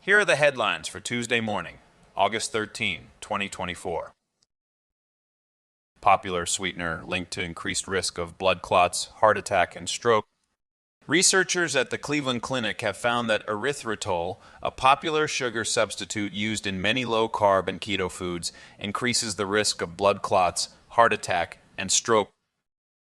Here are the headlines for Tuesday morning, August 13, 2024. Popular sweetener linked to increased risk of blood clots, heart attack, and stroke. Researchers at the Cleveland Clinic have found that erythritol, a popular sugar substitute used in many low-carb and keto foods, increases the risk of blood clots, heart attack, and stroke.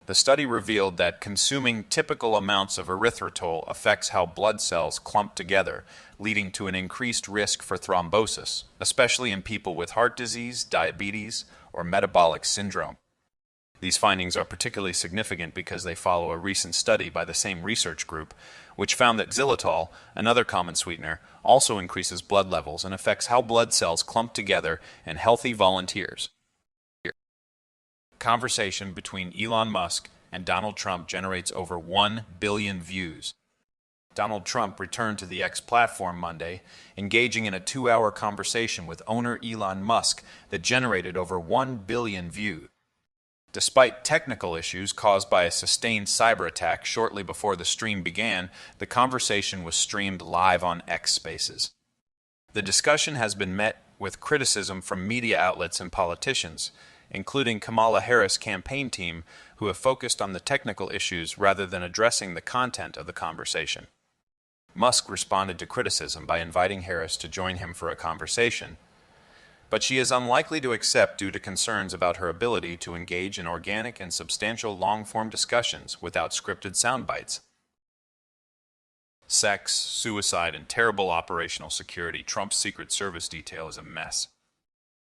The study revealed that consuming typical amounts of erythritol affects how blood cells clump together, leading to an increased risk for thrombosis, especially in people with heart disease, diabetes, or metabolic syndrome. These findings are particularly significant because they follow a recent study by the same research group, which found that xylitol, another common sweetener, also increases blood levels and affects how blood cells clump together in healthy volunteers. Conversation between Elon Musk and Donald Trump generates over 1 billion views. Donald Trump returned to the X platform Monday, engaging in a 2-hour conversation with owner Elon Musk that generated over 1 billion views. Despite technical issues caused by a sustained cyber attack shortly before the stream began, the conversation was streamed live on X Spaces. The discussion has been met with criticism from media outlets and politicians, including Kamala Harris' campaign team, who have focused on the technical issues rather than addressing the content of the conversation. Musk responded to criticism by inviting Harris to join him for a conversation, but she is unlikely to accept due to concerns about her ability to engage in organic and substantial long-form discussions without scripted sound bites. Sex, suicide, and terrible operational security. Trump's Secret Service detail is a mess.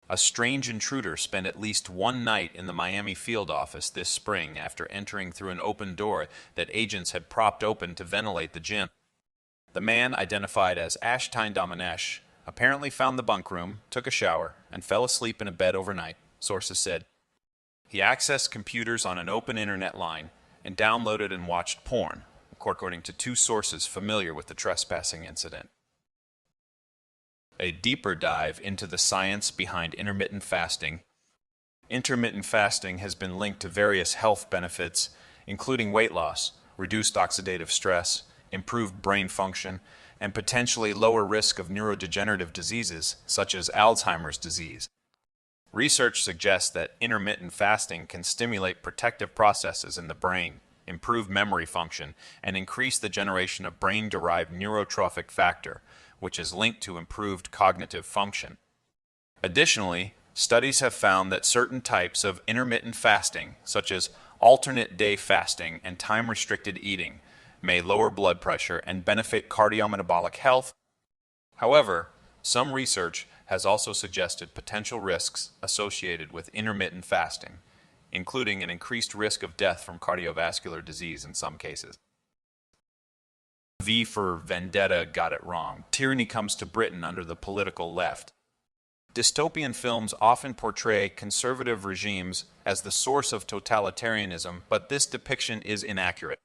A strange intruder spent at least one night in the Miami field office this spring after entering through an open door that agents had propped open to ventilate the gym. The man, identified as Ashtine Dominesh, apparently found the bunk room, took a shower, and fell asleep in a bed overnight, sources said. He accessed computers on an open internet line and downloaded and watched porn, according to 2 sources familiar with the trespassing incident. A deeper dive into the science behind intermittent fasting. Intermittent fasting has been linked to various health benefits, including weight loss, reduced oxidative stress, improved brain function, and potentially lower risk of neurodegenerative diseases such as Alzheimer's disease. Research suggests that intermittent fasting can stimulate protective processes in the brain, improve memory function, and increase the generation of brain-derived neurotrophic factor, which is linked to improved cognitive function. Additionally, studies have found that certain types of intermittent fasting, such as alternate day fasting and time-restricted eating, may lower blood pressure and benefit cardiometabolic health. However, some research has also suggested potential risks associated with intermittent fasting, including an increased risk of death from cardiovascular disease in some cases. V for Vendetta got it wrong. Tyranny comes to Britain under the political left. Dystopian films often portray conservative regimes as the source of totalitarianism, but this depiction is inaccurate.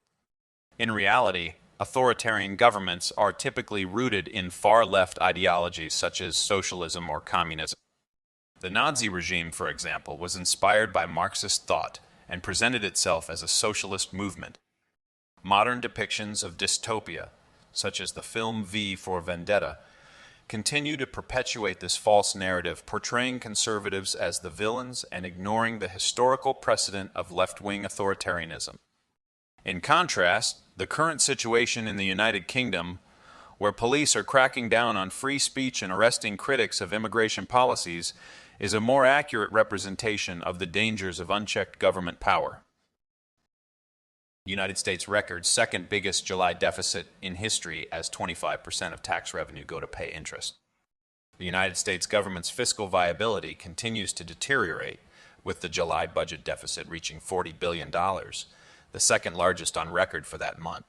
In reality, authoritarian governments are typically rooted in far-left ideologies such as socialism or communism. The Nazi regime, for example, was inspired by Marxist thought and presented itself as a socialist movement. Modern depictions of dystopia, such as the film V for Vendetta, continue to perpetuate this false narrative, portraying conservatives as the villains and ignoring the historical precedent of left-wing authoritarianism. In contrast, the current situation in the United Kingdom, where police are cracking down on free speech and arresting critics of immigration policies, is a more accurate representation of the dangers of unchecked government power. United States records second biggest July deficit in history as 25% of tax revenue go to pay interest. The United States government's fiscal viability continues to deteriorate, with the July budget deficit reaching $40 billion, the second largest on record for that month.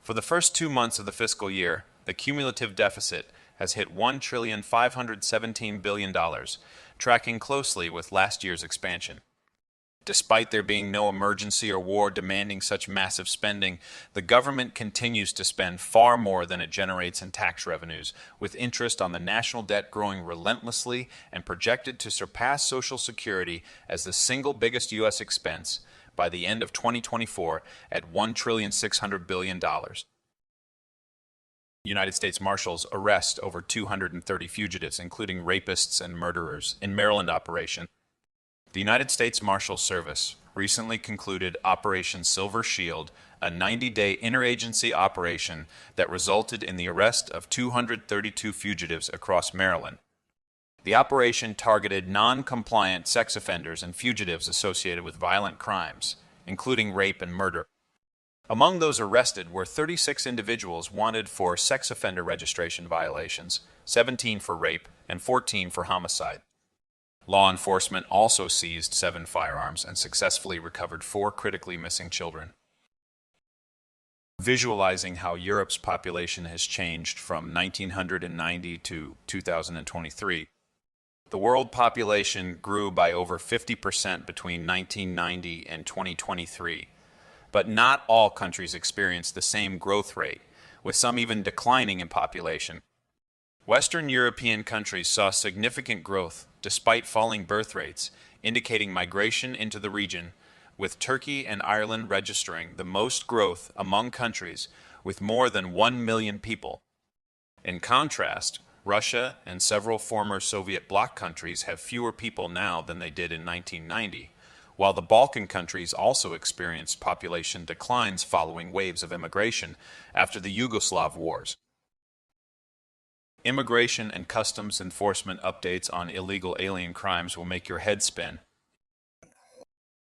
For the first 2 months of the fiscal year, the cumulative deficit has hit $1,517 billion, tracking closely with last year's expansion. Despite there being no emergency or war demanding such massive spending, the government continues to spend far more than it generates in tax revenues, with interest on the national debt growing relentlessly and projected to surpass Social Security as the single biggest U.S. expense by the end of 2024 at $1,600 billion. United States Marshals arrest over 230 fugitives, including rapists and murderers, in Maryland operation. The United States Marshal Service recently concluded Operation Silver Shield, a 90-day interagency operation that resulted in the arrest of 232 fugitives across Maryland. The operation targeted non-compliant sex offenders and fugitives associated with violent crimes, including rape and murder. Among those arrested were 36 individuals wanted for sex offender registration violations, 17 for rape, and 14 for homicide. Law enforcement also seized 7 firearms and successfully recovered 4 critically missing children. Visualizing how Europe's population has changed from 1990 to 2023, the world population grew by over 50% between 1990 and 2023. But not all countries experienced the same growth rate, with some even declining in population. Western European countries saw significant growth despite falling birth rates, indicating migration into the region, with Turkey and Ireland registering the most growth among countries with more than 1 million people. In contrast, Russia and several former Soviet bloc countries have fewer people now than they did in 1990, while the Balkan countries also experienced population declines following waves of immigration after the Yugoslav wars. Immigration and customs enforcement updates on illegal alien crimes will make your head spin.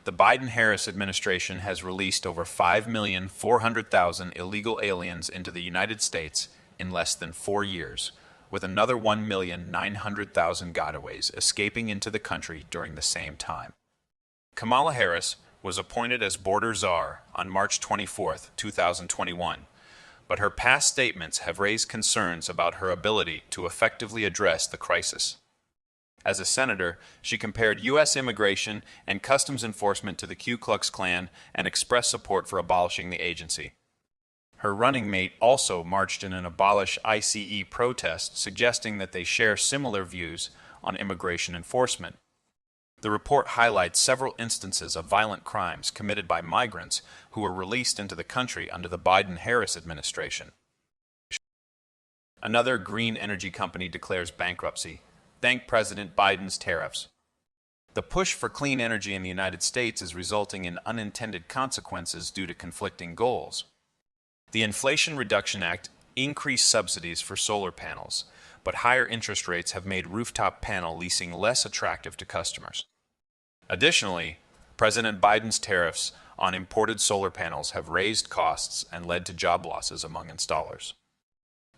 The Biden-Harris administration has released over 5,400,000 illegal aliens into the United States in less than 4 years, with another 1,900,000 gotaways escaping into the country during the same time. Kamala Harris was appointed as border czar on March 24, 2021, but her past statements have raised concerns about her ability to effectively address the crisis. As a senator, she compared U.S. immigration and customs enforcement to the Ku Klux Klan and expressed support for abolishing the agency. Her running mate also marched in an Abolish ICE protest, suggesting that they share similar views on immigration enforcement. The report highlights several instances of violent crimes committed by migrants who were released into the country under the Biden-Harris administration. Another green energy company declares bankruptcy. Thank President Biden's tariffs. The push for clean energy in the United States is resulting in unintended consequences due to conflicting goals. The Inflation Reduction Act increased subsidies for solar panels, but higher interest rates have made rooftop panel leasing less attractive to customers. Additionally, President Biden's tariffs on imported solar panels have raised costs and led to job losses among installers.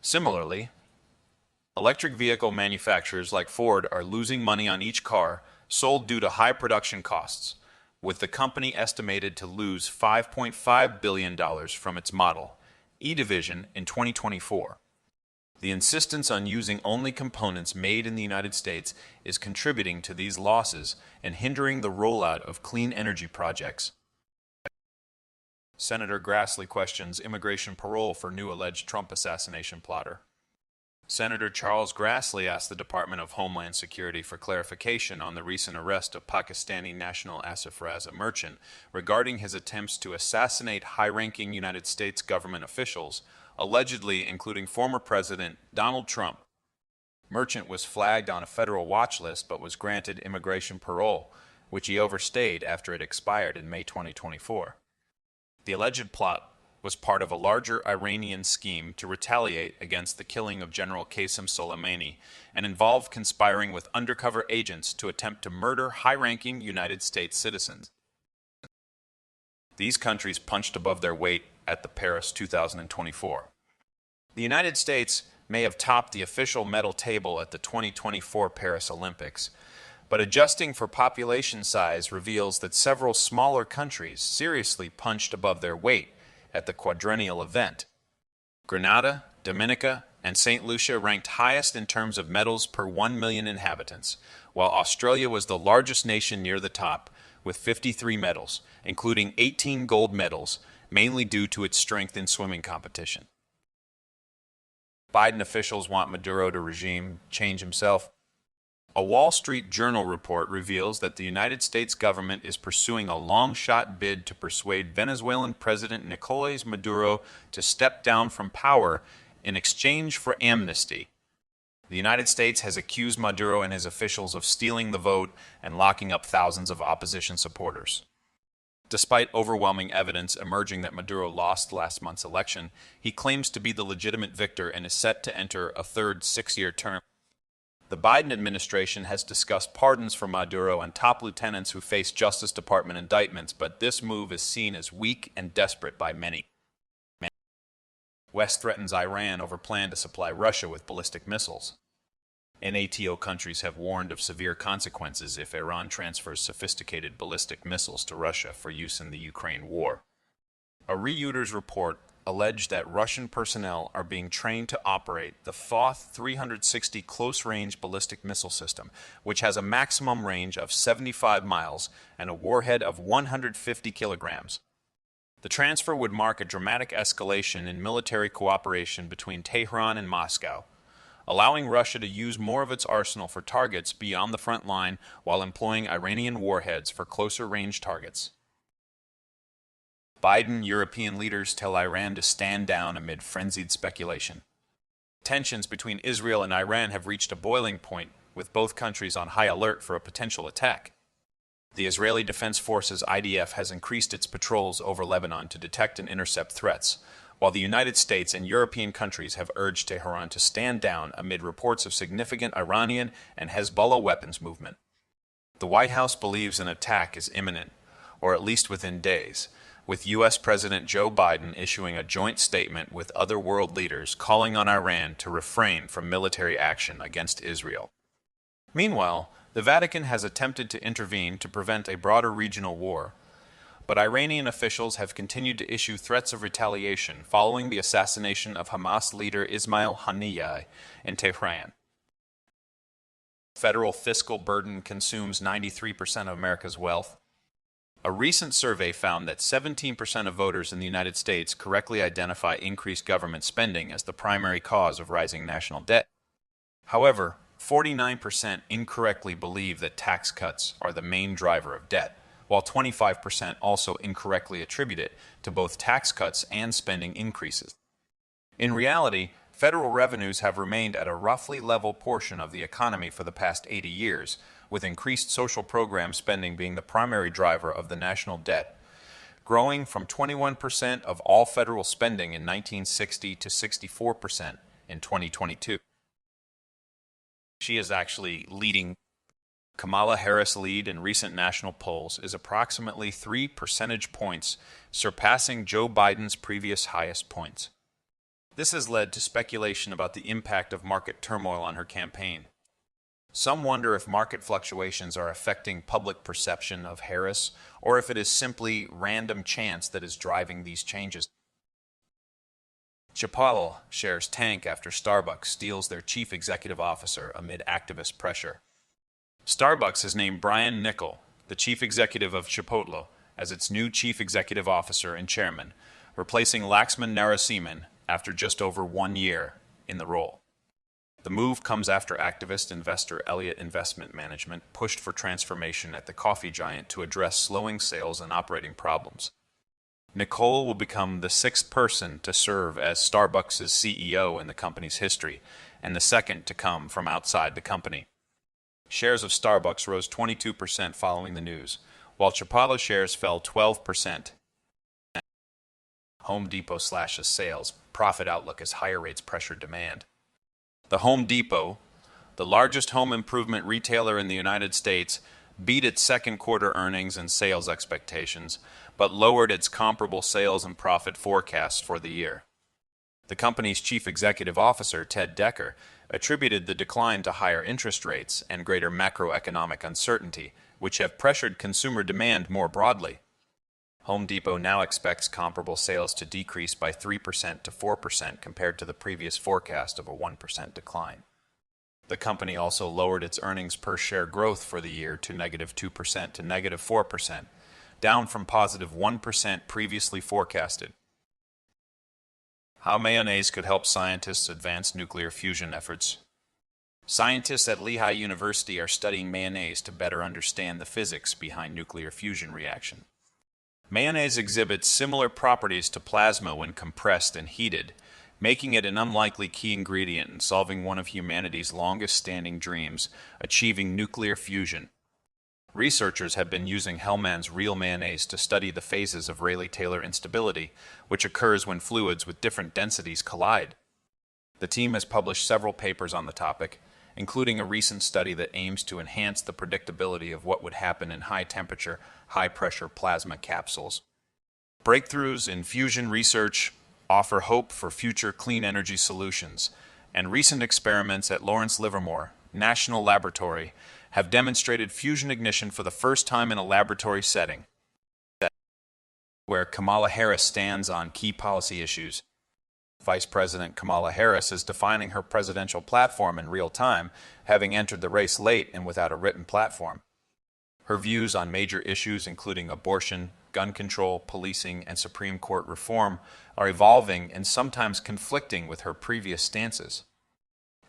Similarly, electric vehicle manufacturers like Ford are losing money on each car sold due to high production costs, with the company estimated to lose $5.5 billion from its model E division in 2024. The insistence on using only components made in the United States is contributing to these losses and hindering the rollout of clean energy projects. Senator Grassley questions immigration parole for new alleged Trump assassination plotter. Senator Charles Grassley asked the Department of Homeland Security for clarification on the recent arrest of Pakistani national Asif Raza Merchant regarding his attempts to assassinate high-ranking United States government officials, allegedly including former President Donald Trump. Merchant was flagged on a federal watch list but was granted immigration parole, which he overstayed after it expired in May 2024. The alleged plot was part of a larger Iranian scheme to retaliate against the killing of General Qasem Soleimani and involved conspiring with undercover agents to attempt to murder high-ranking United States citizens. These countries punched above their weight at the Paris 2024. The United States may have topped the official medal table at the 2024 Paris Olympics, but adjusting for population size reveals that several smaller countries seriously punched above their weight at the quadrennial event. Grenada, Dominica, and St. Lucia ranked highest in terms of medals per 1 million inhabitants, while Australia was the largest nation near the top, with 53 medals, including 18 gold medals, mainly due to its strength in swimming competition. Biden officials want Maduro to regime change himself. A Wall Street Journal report reveals that the United States government is pursuing a long-shot bid to persuade Venezuelan President Nicolás Maduro to step down from power In exchange for amnesty, the United States has accused Maduro and his officials of stealing the vote and locking up thousands of opposition supporters. Despite overwhelming evidence emerging that Maduro lost last month's election, he claims to be the legitimate victor and is set to enter a third 6-year term. The Biden administration has discussed pardons for Maduro and top lieutenants who face Justice Department indictments, but this move is seen as weak and desperate by many. West threatens Iran over plan to supply Russia with ballistic missiles. NATO countries have warned of severe consequences if Iran transfers sophisticated ballistic missiles to Russia for use in the Ukraine war. A Reuters report alleged that Russian personnel are being trained to operate the Thoth 360 close-range ballistic missile system, which has a maximum range of 75 miles and a warhead of 150 kilograms. The transfer would mark a dramatic escalation in military cooperation between Tehran and Moscow, allowing Russia to use more of its arsenal for targets beyond the front line while employing Iranian warheads for closer-range targets. Biden European leaders tell Iran to stand down amid frenzied speculation. Tensions between Israel and Iran have reached a boiling point, with both countries on high alert for a potential attack. The Israeli Defense Forces IDF has increased its patrols over Lebanon to detect and intercept threats, while the United States and European countries have urged Tehran to stand down amid reports of significant Iranian and Hezbollah weapons movement. The White House believes an attack is imminent, or at least within days, with U.S. President Joe Biden issuing a joint statement with other world leaders calling on Iran to refrain from military action against Israel. Meanwhile, the Vatican has attempted to intervene to prevent a broader regional war, but Iranian officials have continued to issue threats of retaliation following the assassination of Hamas leader Ismail Haniyeh in Tehran. Federal fiscal burden consumes 93% of America's wealth. A recent survey found that 17% of voters in the United States correctly identify increased government spending as the primary cause of rising national debt. However, 49% incorrectly believe that tax cuts are the main driver of debt, while 25% also incorrectly attribute it to both tax cuts and spending increases. In reality, federal revenues have remained at a roughly level portion of the economy for the past 80 years, with increased social program spending being the primary driver of the national debt, growing from 21% of all federal spending in 1960 to 64% in 2022. She is actually leading. Kamala Harris' lead in recent national polls is approximately 3 percentage points, surpassing Joe Biden's previous highest points. This has led to speculation about the impact of market turmoil on her campaign. Some wonder if market fluctuations are affecting public perception of Harris, or if it is simply random chance that is driving these changes. Chipotle shares tank after Starbucks steals their chief executive officer amid activist pressure. Starbucks has named Brian Niccol, the chief executive of Chipotle, as its new chief executive officer and chairman, replacing Laxman Narasimhan after just over 1 year in the role. The move comes after activist investor Elliott Investment Management pushed for transformation at the coffee giant to address slowing sales and operating problems. Niccol will become the 6th person to serve as Starbucks' CEO in the company's history, and the second to come from outside the company. Shares of Starbucks rose 22% following the news, while Chipotle shares fell 12%. Home Depot slashes sales, profit outlook as higher rates pressure demand. The Home Depot, the largest home improvement retailer in the United States, beat its second quarter earnings and sales expectations, but lowered its comparable sales and profit forecasts for the year. The company's chief executive officer, Ted Decker, attributed the decline to higher interest rates and greater macroeconomic uncertainty, which have pressured consumer demand more broadly. Home Depot now expects comparable sales to decrease by 3% to 4% compared to the previous forecast of a 1% decline. The company also lowered its earnings per share growth for the year to -2% to -4%, down from +1% previously forecasted. How mayonnaise could help scientists advance nuclear fusion efforts. Scientists at Lehigh University are studying mayonnaise to better understand the physics behind nuclear fusion reaction. Mayonnaise exhibits similar properties to plasma when compressed and heated, making it an unlikely key ingredient in solving one of humanity's longest-standing dreams, achieving nuclear fusion. Researchers have been using Hellman's real mayonnaise to study the phases of Rayleigh-Taylor instability, which occurs when fluids with different densities collide. The team has published several papers on the topic, including a recent study that aims to enhance the predictability of what would happen in high-temperature, high-pressure plasma capsules. Breakthroughs in fusion research offer hope for future clean energy solutions, and recent experiments at Lawrence Livermore National Laboratory have demonstrated fusion ignition for the first time in a laboratory setting, where Kamala Harris stands on key policy issues. Vice President Kamala Harris is defining her presidential platform in real time, having entered the race late and without a written platform. Her views on major issues including abortion, gun control, policing, and Supreme Court reform are evolving and sometimes conflicting with her previous stances.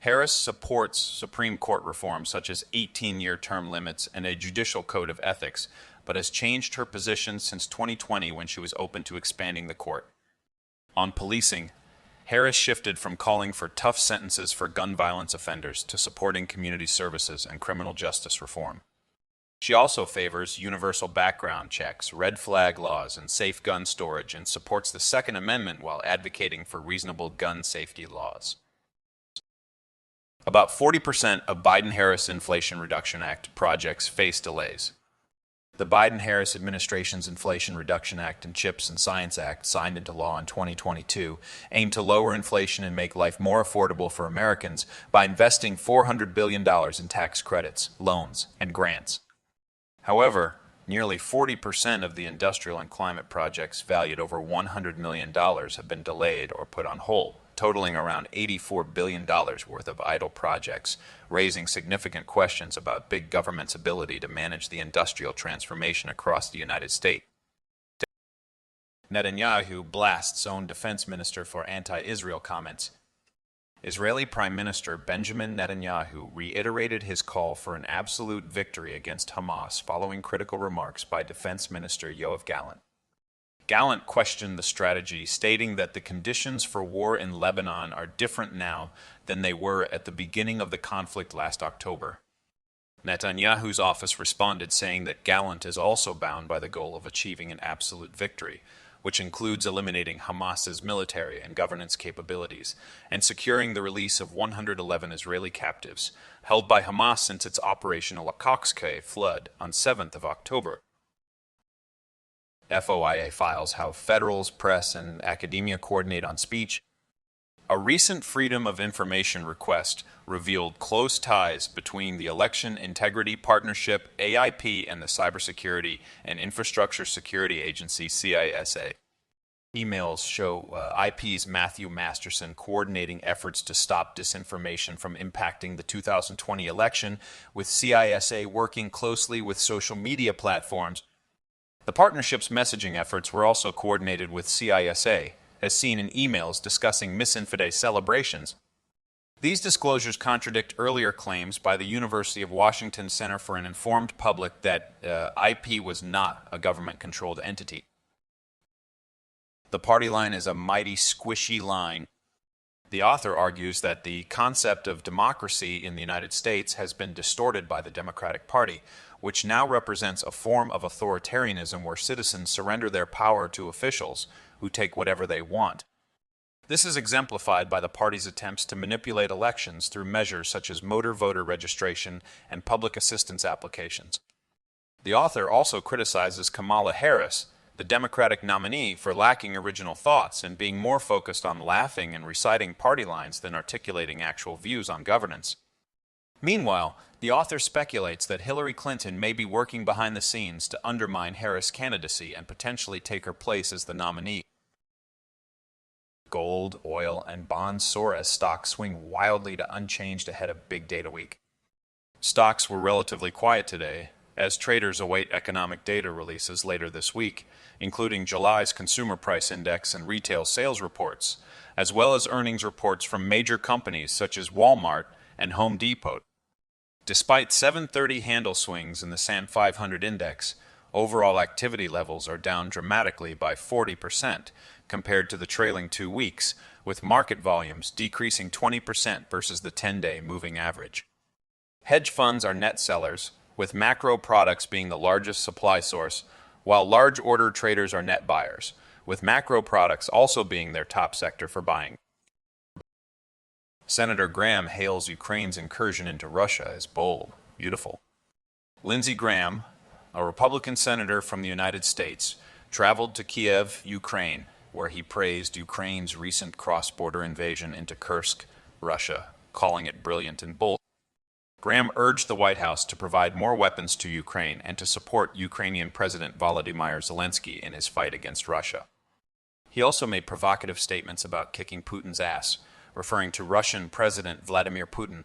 Harris supports Supreme Court reform such as 18-year term limits and a judicial code of ethics, but has changed her position since 2020 when she was open to expanding the court. On policing, Harris shifted from calling for tough sentences for gun violence offenders to supporting community services and criminal justice reform. She also favors universal background checks, red flag laws, and safe gun storage, and supports the Second Amendment while advocating for reasonable gun safety laws. About 40% of Biden-Harris Inflation Reduction Act projects face delays. The Biden-Harris administration's Inflation Reduction Act and CHIPS and Science Act, signed into law in 2022, aim to lower inflation and make life more affordable for Americans by investing $400 billion in tax credits, loans, and grants. However, nearly 40% of the industrial and climate projects valued over $100 million have been delayed or put on hold, totaling around $84 billion worth of idle projects, raising significant questions about big government's ability to manage the industrial transformation across the United States. Netanyahu blasts own defense minister for anti-Israel comments. Israeli Prime Minister Benjamin Netanyahu reiterated his call for an absolute victory against Hamas following critical remarks by Defense Minister Yoav Gallant. Gallant questioned the strategy, stating that the conditions for war in Lebanon are different now than they were at the beginning of the conflict last October. Netanyahu's office responded, saying that Gallant is also bound by the goal of achieving an absolute victory, which includes eliminating Hamas's military and governance capabilities and securing the release of 111 Israeli captives held by Hamas since its Operation Al-Aqsa flood on 7th of October. FOIA files how federals, press, and academia coordinate on speech. A recent Freedom of Information request revealed close ties between the Election Integrity Partnership, AIP, and the Cybersecurity and Infrastructure Security Agency, CISA. Emails show IP's Matthew Masterson coordinating efforts to stop disinformation from impacting the 2020 election, with CISA working closely with social media platforms. The partnership's messaging efforts were also coordinated with CISA, as seen in emails discussing Misinfidei celebrations. These disclosures contradict earlier claims by the University of Washington Center for an Informed Public that IP was not a government-controlled entity. The party line is a mighty squishy line. The author argues that the concept of democracy in the United States has been distorted by the Democratic Party, which now represents a form of authoritarianism where citizens surrender their power to officials who take whatever they want. This is exemplified by the party's attempts to manipulate elections through measures such as motor voter registration and public assistance applications. The author also criticizes Kamala Harris, the Democratic nominee, for lacking original thoughts and being more focused on laughing and reciting party lines than articulating actual views on governance. Meanwhile, the author speculates that Hillary Clinton may be working behind the scenes to undermine Harris' candidacy and potentially take her place as the nominee. Gold, oil, and bonds soar as stocks swing wildly to unchanged ahead of Big Data Week. Stocks were relatively quiet today, as traders await economic data releases later this week, including July's consumer price index and retail sales reports, as well as earnings reports from major companies such as Walmart and Home Depot. Despite 7:30 handle swings in the SAN 500 index, overall activity levels are down dramatically by 40% compared to the trailing 2 weeks, with market volumes decreasing 20% versus the 10-day moving average. Hedge funds are net sellers, with macro products being the largest supply source, while large order traders are net buyers, with macro products also being their top sector for buying. Senator Graham hails Ukraine's incursion into Russia as bold, beautiful. Lindsey Graham, a Republican senator from the United States, traveled to Kiev, Ukraine, where he praised Ukraine's recent cross-border invasion into Kursk, Russia, calling it brilliant and bold. Graham urged the White House to provide more weapons to Ukraine and to support Ukrainian President Volodymyr Zelensky in his fight against Russia. He also made provocative statements about kicking Putin's ass, referring to Russian President Vladimir Putin.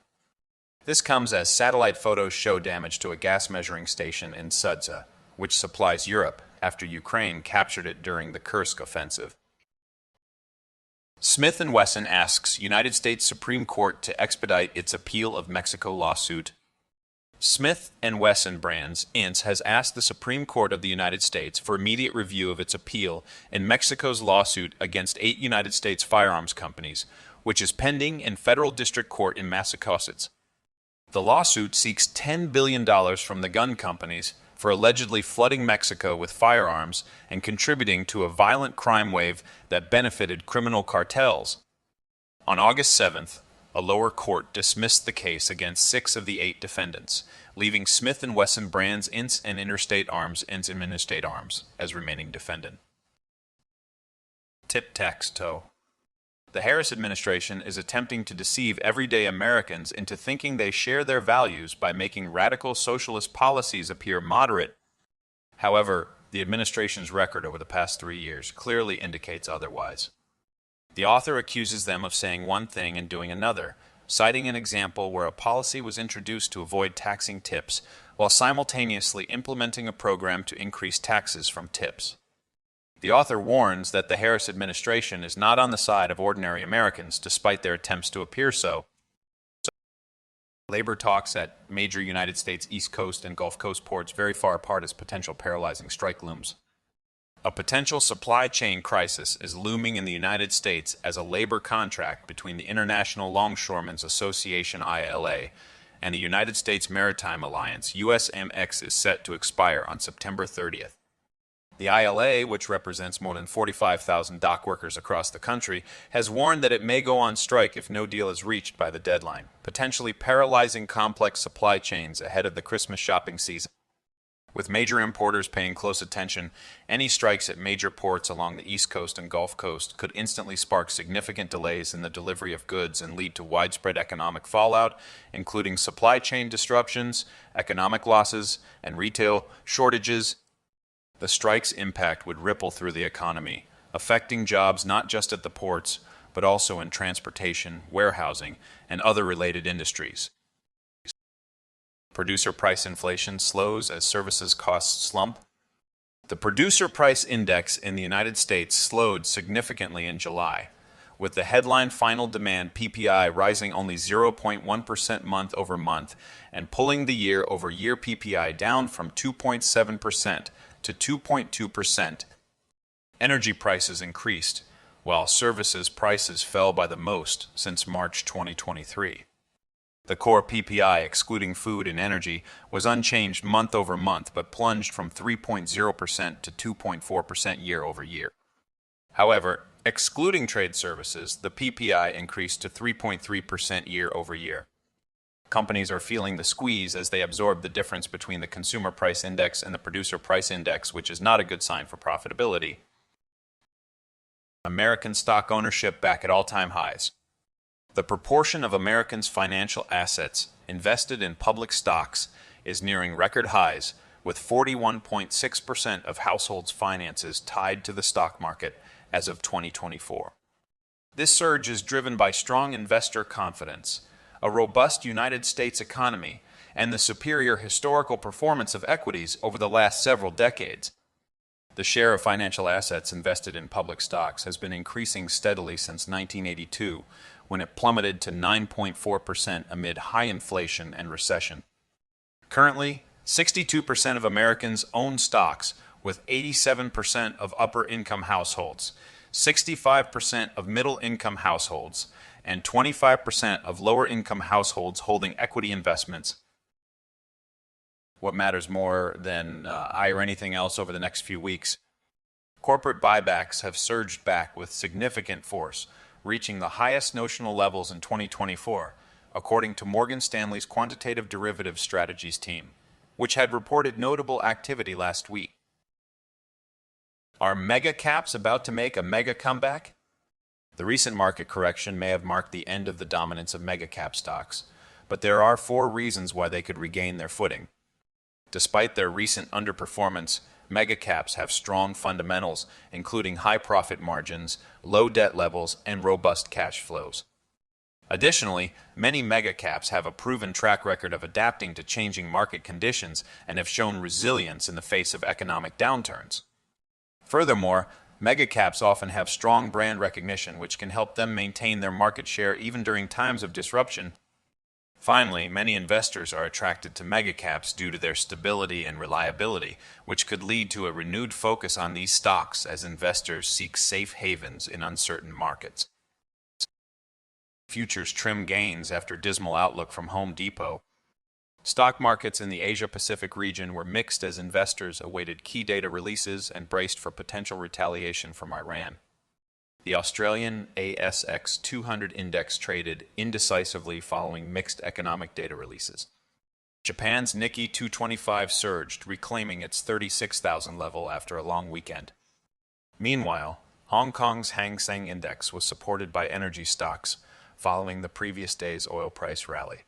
This comes as satellite photos show damage to a gas measuring station in Sudza, which supplies Europe, after Ukraine captured it during the Kursk offensive. Smith & Wesson asks United States Supreme Court to expedite its appeal of Mexico lawsuit. Smith & Wesson Brands, Inc. has asked the Supreme Court of the United States for immediate review of its appeal in Mexico's lawsuit against 8 United States firearms companies, which is pending in federal district court in Massachusetts. The lawsuit seeks $10 billion from the gun companies for allegedly flooding Mexico with firearms and contributing to a violent crime wave that benefited criminal cartels. On August 7th, a lower court dismissed the case against 6 of the 8 defendants, leaving Smith & Wesson Brands Inc. and Interstate Arms Inc. and Interstate Arms as remaining defendant. Tic-tac-toe. The Harris administration is attempting to deceive everyday Americans into thinking they share their values by making radical socialist policies appear moderate. However, the administration's record over the past 3 years clearly indicates otherwise. The author accuses them of saying one thing and doing another, citing an example where a policy was introduced to avoid taxing tips, while simultaneously implementing a program to increase taxes from tips. The author warns that the Harris administration is not on the side of ordinary Americans, despite their attempts to appear so. Labor talks at major United States East Coast and Gulf Coast ports very far apart as potential paralyzing strike looms. A potential supply chain crisis is looming in the United States as a labor contract between the International Longshoremen's Association (ILA) and the United States Maritime Alliance (USMX) is set to expire on September 30th. The ILA, which represents more than 45,000 dock workers across the country, has warned that it may go on strike if no deal is reached by the deadline, potentially paralyzing complex supply chains ahead of the Christmas shopping season. With major importers paying close attention, any strikes at major ports along the East Coast and Gulf Coast could instantly spark significant delays in the delivery of goods and lead to widespread economic fallout, including supply chain disruptions, economic losses, and retail shortages. The strike's impact would ripple through the economy, affecting jobs not just at the ports, but also in transportation, warehousing, and other related industries. Producer price inflation slows as services costs slump. The Producer Price Index in the United States slowed significantly in July, with the headline Final Demand (PPI) rising only 0.1% month over month and pulling the year-over-year PPI down from 2.7% to 2.2%. Energy prices increased, while services prices fell by the most since March 2023. The core PPI, excluding food and energy, was unchanged month over month but plunged from 3.0% to 2.4% year over year. However, excluding trade services, the PPI increased to 3.3% year over year. Companies are feeling the squeeze as they absorb the difference between the Consumer Price Index and the Producer Price Index, which is not a good sign for profitability. American stock ownership back at all-time highs. The proportion of Americans' financial assets invested in public stocks is nearing record highs, with 41.6% of households' finances tied to the stock market as of 2024. This surge is driven by strong investor confidence, a robust United States economy, and the superior historical performance of equities over the last several decades. The share of financial assets invested in public stocks has been increasing steadily since 1982, when it plummeted to 9.4% amid high inflation and recession. Currently, 62% of Americans own stocks, with 87% of upper-income households. 65% of middle-income households and 25% of lower-income households holding equity investments. What matters more than I or anything else over the next few weeks? Corporate buybacks have surged back with significant force, reaching the highest notional levels in 2024, according to Morgan Stanley's quantitative derivative strategies team, which had reported notable activity last week. Are mega caps about to make a mega comeback? The recent market correction may have marked the end of the dominance of mega cap stocks, but there are 4 reasons why they could regain their footing. Despite their recent underperformance, mega caps have strong fundamentals, including high profit margins, low debt levels, and robust cash flows. Additionally, many mega caps have a proven track record of adapting to changing market conditions and have shown resilience in the face of economic downturns. Furthermore, mega caps often have strong brand recognition, which can help them maintain their market share even during times of disruption. Finally, many investors are attracted to mega caps due to their stability and reliability, which could lead to a renewed focus on these stocks as investors seek safe havens in uncertain markets. Futures trim gains after dismal outlook from Home Depot. Stock markets in the Asia-Pacific region were mixed as investors awaited key data releases and braced for potential retaliation from Iran. The Australian ASX 200 index traded indecisively following mixed economic data releases. Japan's Nikkei 225 surged, reclaiming its 36,000 level after a long weekend. Meanwhile, Hong Kong's Hang Seng index was supported by energy stocks following the previous day's oil price rally.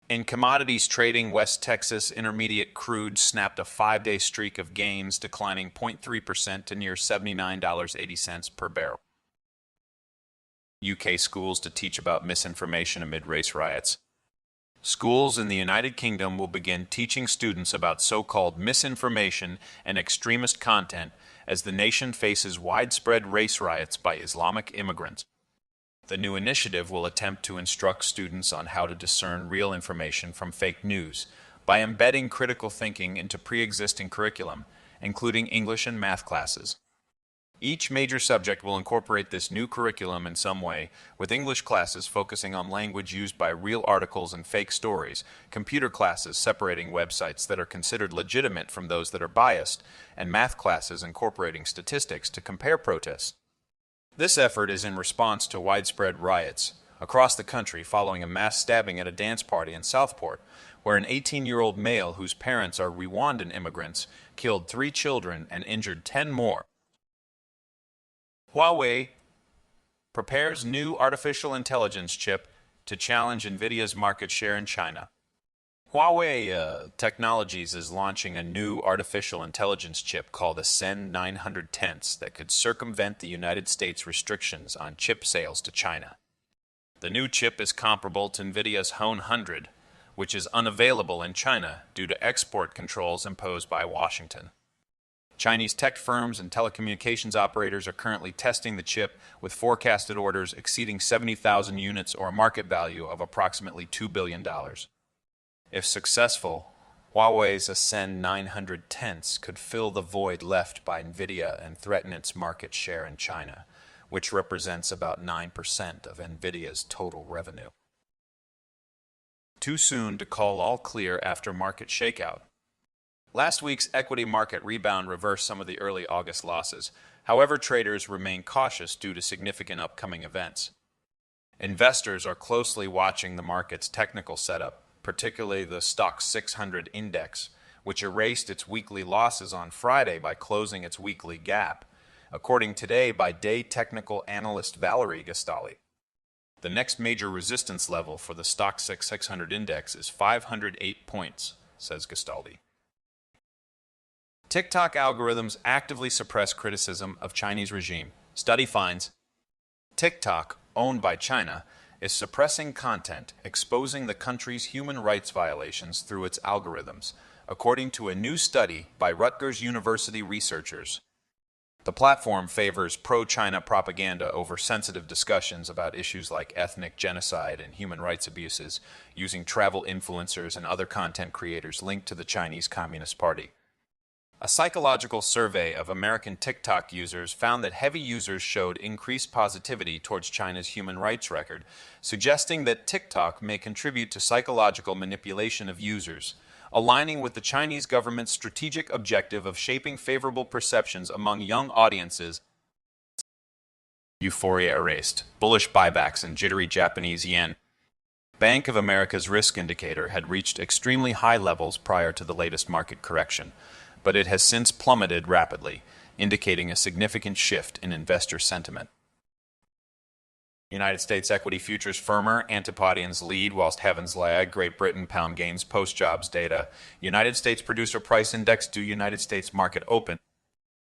In commodities trading, West Texas Intermediate crude snapped a 5-day streak of gains, declining 0.3% to near $79.80 per barrel. UK schools to teach about misinformation amid race riots. Schools in the United Kingdom will begin teaching students about so-called misinformation and extremist content as the nation faces widespread race riots by Islamic immigrants. The new initiative will attempt to instruct students on how to discern real information from fake news by embedding critical thinking into pre-existing curriculum, including English and math classes. Each major subject will incorporate this new curriculum in some way, with English classes focusing on language used by real articles and fake stories, computer classes separating websites that are considered legitimate from those that are biased, and math classes incorporating statistics to compare protests. This effort is in response to widespread riots across the country following a mass stabbing at a dance party in Southport, where an 18-year-old male whose parents are Rwandan immigrants killed 3 children and injured 10 more. Huawei prepares new artificial intelligence chip to challenge NVIDIA's market share in China. Huawei Technologies is launching a new artificial intelligence chip called a Sen 900 Tense that could circumvent the United States restrictions on chip sales to China. The new chip is comparable to NVIDIA's Hone 100, which is unavailable in China due to export controls imposed by Washington. Chinese tech firms and telecommunications operators are currently testing the chip with forecasted orders exceeding 70,000 units or a market value of approximately $2 billion. If successful, Huawei's Ascend 900 Tense could fill the void left by NVIDIA and threaten its market share in China, which represents about 9% of NVIDIA's total revenue. Too soon to call all clear after market shakeout. Last week's equity market rebound reversed some of the early August losses. However, traders remain cautious due to significant upcoming events. Investors are closely watching the market's technical setup, particularly the Stoxx 600 index, which erased its weekly losses on Friday by closing its weekly gap, according today by day technical analyst Valerie Gastaldi. The next major resistance level for the Stoxx 600 index is 508 points, says Gastaldi. TikTok algorithms actively suppress criticism of Chinese regime. Study finds TikTok, owned by China, is suppressing content exposing the country's human rights violations through its algorithms, according to a new study by Rutgers University researchers. The platform favors pro-China propaganda over sensitive discussions about issues like ethnic genocide and human rights abuses, using travel influencers and other content creators linked to the Chinese Communist Party. A psychological survey of American TikTok users found that heavy users showed increased positivity towards China's human rights record, suggesting that TikTok may contribute to psychological manipulation of users, aligning with the Chinese government's strategic objective of shaping favorable perceptions among young audiences. Euphoria erased, bullish buybacks and jittery Japanese yen. Bank of America's risk indicator had reached extremely high levels prior to the latest market correction, but it has since plummeted rapidly, indicating a significant shift in investor sentiment. United States equity futures firmer, Antipodeans lead whilst heavens lag. Great Britain pound gains post-jobs data. United States producer price index due United States market open.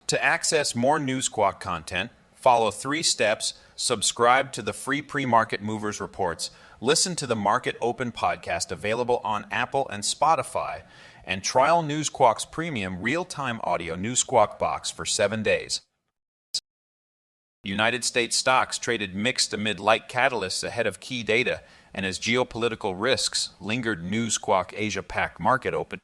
To access more Newsquawk content, follow 3 steps, subscribe to the free pre-market movers reports, listen to the Market Open podcast available on Apple and Spotify, and trial Newsquawk's premium real-time audio Newsquawk box for 7 days. United States stocks traded mixed amid light catalysts ahead of key data and as geopolitical risks lingered. Newsquawk Asia-Pac market open.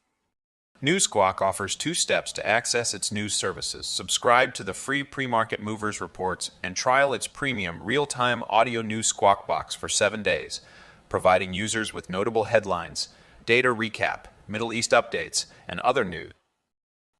Newsquawk offers 2 steps to access its news services. Subscribe to the free pre-market movers reports and trial its premium real-time audio Newsquawk box for 7 days, providing users with notable headlines, data recap, Middle East updates, and other news.